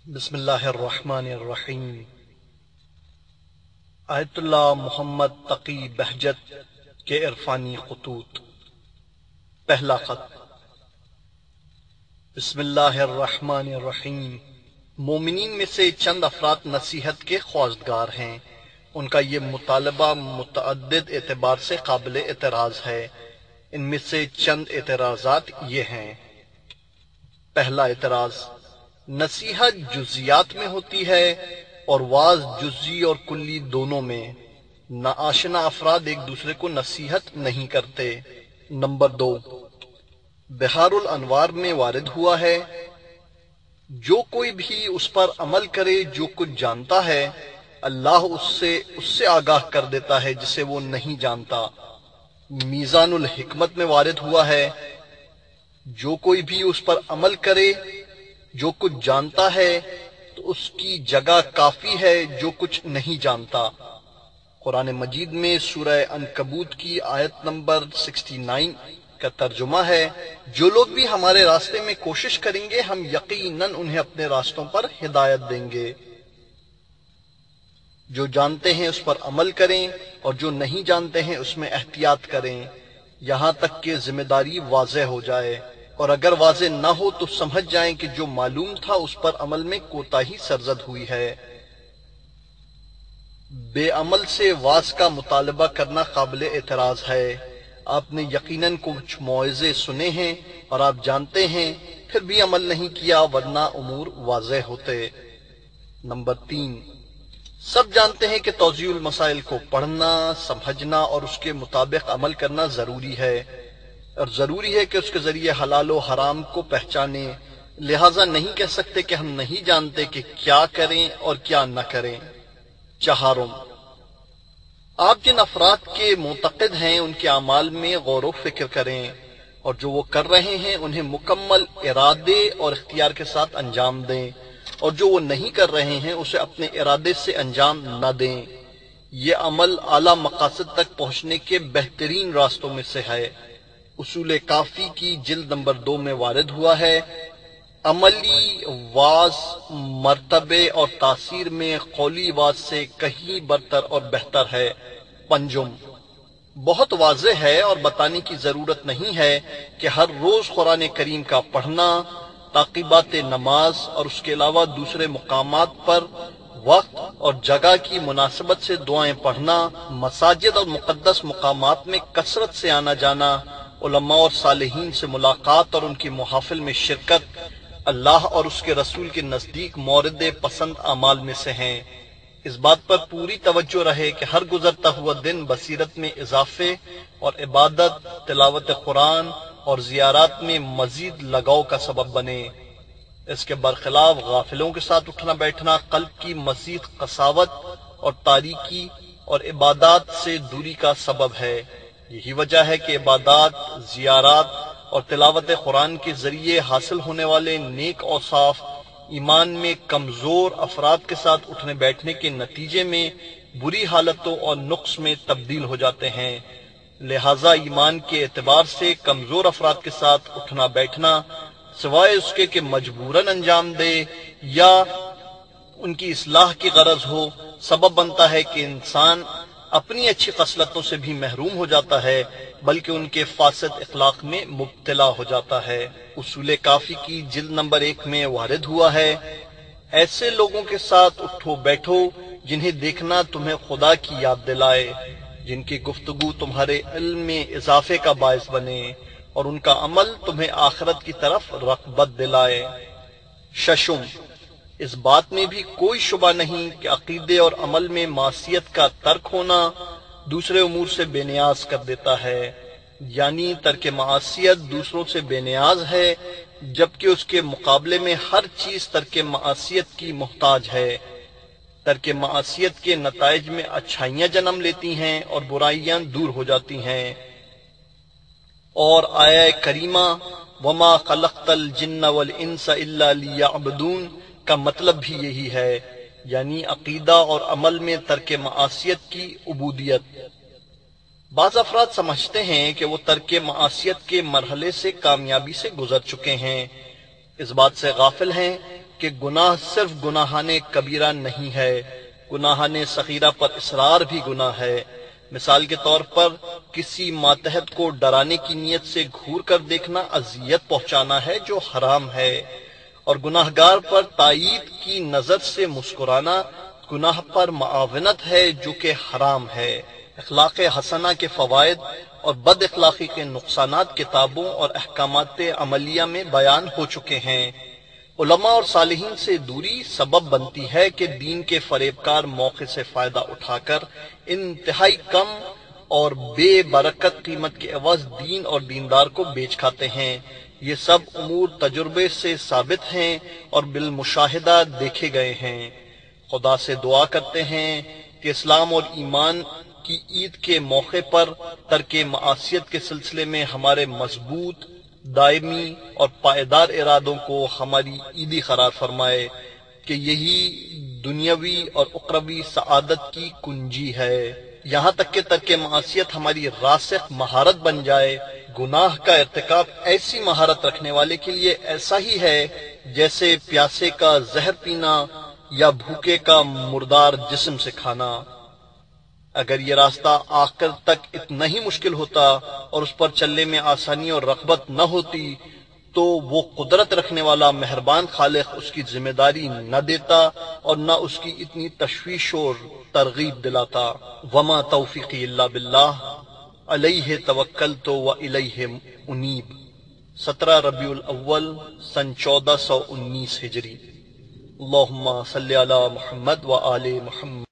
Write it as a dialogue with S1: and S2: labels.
S1: بسم اللہ الرحمن الرحیم۔ آیت اللہ محمد تقی بہجت کے عرفانی خطوط۔ پہلا خط۔ بسم اللہ الرحمن الرحیم۔ مومنین میں سے چند افراد نصیحت کے خواستگار ہیں۔ ان کا یہ مطالبہ متعدد اعتبار سے قابل اعتراض ہے۔ ان میں سے چند اعتراضات یہ ہیں۔ پہلا اعتراض، نصیحت جزیات میں ہوتی ہے اور وعظ جزی اور کلی دونوں میں۔ ناآشنا افراد ایک دوسرے کو نصیحت نہیں کرتے۔ نمبر 2، بحار الانوار میں وارد ہوا ہے، جو کوئی بھی اس پر عمل کرے جو کچھ جانتا ہے، اللہ اس سے آگاہ کر دیتا ہے جسے وہ نہیں جانتا۔ میزان الحکمت میں وارد ہوا ہے، جو کوئی بھی اس پر عمل کرے جو کچھ جانتا ہے تو اس کی جگہ کافی ہے جو کچھ نہیں جانتا۔ قرآن مجید میں سورہ عنکبوت کی آیت نمبر 69 کا ترجمہ ہے، جو لوگ بھی ہمارے راستے میں کوشش کریں گے ہم یقیناً انہیں اپنے راستوں پر ہدایت دیں گے۔ جو جانتے ہیں اس پر عمل کریں اور جو نہیں جانتے ہیں اس میں احتیاط کریں، یہاں تک کہ ذمہ داری واضح ہو جائے، اور اگر واضح نہ ہو تو سمجھ جائیں کہ جو معلوم تھا اس پر عمل میں کوتاہی سرزد ہوئی ہے۔ بے عمل سے وعظ کا مطالبہ کرنا قابل اعتراض ہے۔ آپ نے یقیناً کچھ موعظے سنے ہیں اور آپ جانتے ہیں، پھر بھی عمل نہیں کیا، ورنہ امور واضح ہوتے۔ نمبر 3، سب جانتے ہیں کہ توضیح المسائل کو پڑھنا، سمجھنا اور اس کے مطابق عمل کرنا ضروری ہے، اور ضروری ہے کہ اس کے ذریعے حلال و حرام کو پہچانے، لہٰذا نہیں کہہ سکتے کہ ہم نہیں جانتے کہ کیا کریں اور کیا نہ کریں۔ چہارم، آپ جن افراد کے معتقد ہیں ان کے اعمال میں غور و فکر کریں، اور جو وہ کر رہے ہیں انہیں مکمل ارادے اور اختیار کے ساتھ انجام دیں، اور جو وہ نہیں کر رہے ہیں اسے اپنے ارادے سے انجام نہ دیں۔ یہ عمل اعلیٰ مقاصد تک پہنچنے کے بہترین راستوں میں سے ہے۔ اصول کافی کی جلد نمبر 2 میں وارد ہوا ہے، عملی وعظ مرتبے اور تاثیر میں قولی وعظ سے کہیں برتر اور بہتر ہے۔ پنجم، بہت واضح ہے اور بتانے کی ضرورت نہیں ہے کہ ہر روز قرآن کریم کا پڑھنا، تعقیبات نماز اور اس کے علاوہ دوسرے مقامات پر وقت اور جگہ کی مناسبت سے دعائیں پڑھنا، مساجد اور مقدس مقامات میں کثرت سے آنا جانا، علماء اور صالحین سے ملاقات اور ان کی محافل میں شرکت، اللہ اور اس کے رسول کے نزدیک مورد پسند اعمال میں سے ہیں۔ اس بات پر پوری توجہ رہے کہ ہر گزرتا ہوا دن بصیرت میں اضافے اور عبادت، تلاوت قرآن اور زیارات میں مزید لگاؤ کا سبب بنے۔ اس کے برخلاف غافلوں کے ساتھ اٹھنا بیٹھنا قلب کی مزید قساوت اور تاریکی اور عبادات سے دوری کا سبب ہے۔ یہی وجہ ہے کہ عبادات، زیارات اور تلاوت قرآن کے ذریعے حاصل ہونے والے نیک اوصاف ایمان میں کمزور افراد کے ساتھ اٹھنے بیٹھنے کے نتیجے میں بری حالتوں اور نقص میں تبدیل ہو جاتے ہیں۔ لہٰذا ایمان کے اعتبار سے کمزور افراد کے ساتھ اٹھنا بیٹھنا، سوائے اس کے کہ مجبوراً انجام دے یا ان کی اصلاح کی غرض ہو، سبب بنتا ہے کہ انسان اپنی اچھی خصلتوں سے بھی محروم ہو جاتا ہے، بلکہ ان کے فاسد اخلاق میں مبتلا ہو جاتا ہے۔ اصول کافی کی جلد نمبر 1 میں وارد ہوا ہے، ایسے لوگوں کے ساتھ اٹھو بیٹھو جنہیں دیکھنا تمہیں خدا کی یاد دلائے، جن کی گفتگو تمہارے علم میں اضافے کا باعث بنے اور ان کا عمل تمہیں آخرت کی طرف رغبت دلائے۔ ششم، اس بات میں بھی کوئی شبہ نہیں کہ عقیدے اور عمل میں معصیت کا ترک ہونا دوسرے امور سے بے نیاز کر دیتا ہے، یعنی ترک معصیت دوسروں سے بے نیاز ہے، جبکہ اس کے مقابلے میں ہر چیز ترک معصیت کی محتاج ہے۔ ترک معصیت کے نتائج میں اچھائیاں جنم لیتی ہیں اور برائیاں دور ہو جاتی ہیں۔ اور آیہ کریمہ وَمَا خَلَقْتَ الْجِنَّ وَالْإِنسَ إِلَّا لِيَعْبُدُونَ کا مطلب بھی یہی ہے، یعنی عقیدہ اور عمل میں ترک معصیت کی عبودیت۔ بعض افراد سمجھتے ہیں کہ وہ ترک معصیت کے مرحلے سے کامیابی سے گزر چکے ہیں، اس بات سے غافل ہیں کہ گناہ صرف گناہان کبیرہ نہیں ہے، گناہان صغیرہ پر اصرار بھی گناہ ہے۔ مثال کے طور پر کسی ماتحت کو ڈرانے کی نیت سے گھور کر دیکھنا اذیت پہنچانا ہے جو حرام ہے، اور گناہ گار پر تائید کی نظر سے مسکرانا گناہ پر معاونت ہے جو کہ حرام ہے۔ اخلاق حسنہ کے فوائد اور بد اخلاقی کے نقصانات کتابوں اور احکامات عملیہ میں بیان ہو چکے ہیں۔ علماء اور صالحین سے دوری سبب بنتی ہے کہ دین کے فریبکار موقع سے فائدہ اٹھا کر انتہائی کم اور بے برکت قیمت کے عوض دین اور دیندار کو بیچ کھاتے ہیں۔ یہ سب امور تجربے سے ثابت ہیں اور بالمشاہدہ دیکھے گئے ہیں۔ خدا سے دعا کرتے ہیں کہ اسلام اور ایمان کی عید کے موقع پر ترک معصیت کے سلسلے میں ہمارے مضبوط، دائمی اور پائیدار ارادوں کو ہماری عیدی قرار فرمائے کہ یہی دنیاوی اور اخروی سعادت کی کنجی ہے۔ یہاں تک کہ ترک معصیت ہماری راسخ مہارت بن جائے۔ گناہ کا ارتکاب ایسی مہارت رکھنے والے کے لیے ایسا ہی ہے جیسے پیاسے کا زہر پینا یا بھوکے کا مردار جسم سے کھانا۔ اگر یہ راستہ آخر تک اتنا ہی مشکل ہوتا اور اس پر چلنے میں آسانی اور رغبت نہ ہوتی تو وہ قدرت رکھنے والا مہربان خالق اس کی ذمہ داری نہ دیتا اور نہ اس کی اتنی تشویش اور ترغیب دلاتا۔ وما توفیقی الا باللہ، علیہ توکلت و الیہ انیب۔ 17 ربیع الاول سن 1419 ہجری۔ اللہم صلی علی محمد و آل محمد۔